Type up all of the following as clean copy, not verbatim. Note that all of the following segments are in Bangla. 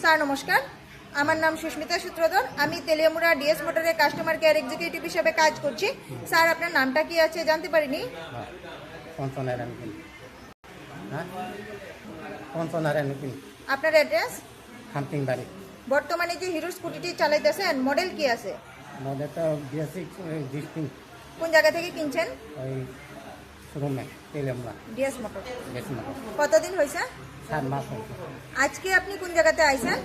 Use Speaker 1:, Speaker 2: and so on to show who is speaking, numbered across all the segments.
Speaker 1: স্যার নমস্কার, আমার নাম সুস্মিতা সূত্রধর। আমি তেলিয়ামুড়া ডিএস মোটরের কাস্টমার কেয়ার এক্সিকিউটিভ হিসেবে কাজ করছি। স্যার আপনার নামটা কি আছে জানতে পারিনি? আপনার অ্যাড্রেস?
Speaker 2: খামতিংবাড়ি।
Speaker 1: বর্তমানে যে হিরো স্কুটিটি চালাইতেছেন মডেল কি আছে?
Speaker 2: মডেলটা বেসিক ডিস্টিং।
Speaker 1: কোন জায়গা থেকে কিনছেন?
Speaker 2: ওই শোরুমে তেলিয়ামুড়া
Speaker 1: ডিএস মোটর।
Speaker 2: বেশি মতো
Speaker 1: কতদিন হয়েছে?
Speaker 2: 7 মাস হয়েছে।
Speaker 1: আজকে আপনি কোন জায়গাতে আইছেন?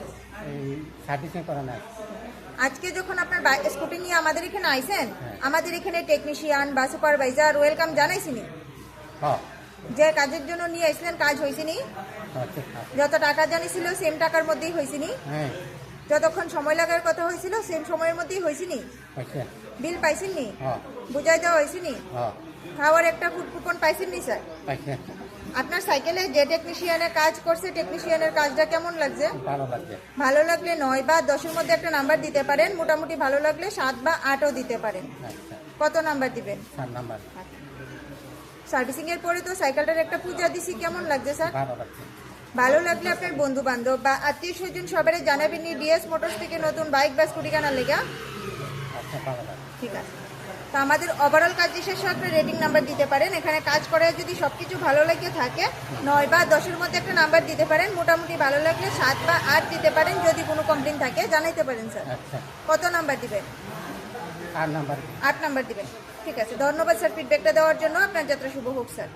Speaker 2: এই সার্ভিসিং করা নাই।
Speaker 1: আজকে যখন আপনার স্কুটি নিয়ে আমাদের এখানে আইছেন,
Speaker 2: হ্যাঁ।
Speaker 1: আমাদের এখানে টেকনিশিয়ান বা সুপারভাইজার ওয়েলকাম জানাইছিনি?
Speaker 2: হ্যাঁ
Speaker 1: যে কাজের জন্য নিয়ে আইছিলেন কাজ হয়েছিনি?
Speaker 2: ঠিক আছে।
Speaker 1: যত টাকা জানিছিল সেম টাকার মধ্যেই হয়েছিনি?
Speaker 2: হ্যাঁ
Speaker 1: যতক্ষণ সময় লাগার কথা হয়েছিল সেম সময়ের মধ্যেই হয়েছিনি?
Speaker 2: হয়েছে।
Speaker 1: বিল পাইছেননি?
Speaker 2: হ্যাঁ
Speaker 1: বুঝাই দেওয়া হয়েছিনি?
Speaker 2: হ্যাঁ
Speaker 1: খাওয়ার একটা ফুড কুপন পাইছেননি স্যার?
Speaker 2: পাইছে।
Speaker 1: আপনার সাইকেলে যে টেকনিশিয়ানের কাজ করছে টেকনিশিয়ানের কাজটা কেমন লাগছে?
Speaker 2: ভালো লাগছে।
Speaker 1: ভালো লাগলে 9 বা 10-এর মধ্যে একটা নাম্বার দিতে পারেন, মোটামুটি ভালো লাগলে 7 বা 8ও দিতে পারেন।
Speaker 2: আচ্ছা,
Speaker 1: কত নাম্বার দিবেন?
Speaker 2: 4 নাম্বার।
Speaker 1: সার্ভিসিং এর পরে তো সাইকেলটার একটা পূজা দিছি, কেমন লাগছে স্যার?
Speaker 2: ভালো লাগছে।
Speaker 1: ভালো লাগলে আপনার বন্ধু বান্ধব বা আত্মীয় স্বজন সবাই জানাবেন ডিএস মোটরস থেকে নতুন বাইক বা স্কুটি কেনার লেগা।
Speaker 2: আচ্ছা ভালো লাগছে।
Speaker 1: ঠিক আছে, তো আমাদের ওভারঅল কাজ শেষে আপনি রেটিং নাম্বার দিতে পারেন। এখানে কাজ করে যদি সবকিছু ভালো লেগে থাকে 9 বা 10-এর মধ্যে একটা নাম্বার দিতে পারেন, মোটামুটি ভালো লাগলে 7 বা 8 দিতে পারেন। যদি কোনো কমপ্লেন থাকে জানাইতে পারেন স্যার।
Speaker 2: আচ্ছা
Speaker 1: কত নাম্বার দিবেন?
Speaker 2: 8 নাম্বার।
Speaker 1: 8 নাম্বার দিবেন। ঠিক আছে, ধন্যবাদ স্যার ফিডব্যাকটা দেওয়ার জন্য। আপনার যাত্রা শুভ হোক স্যার।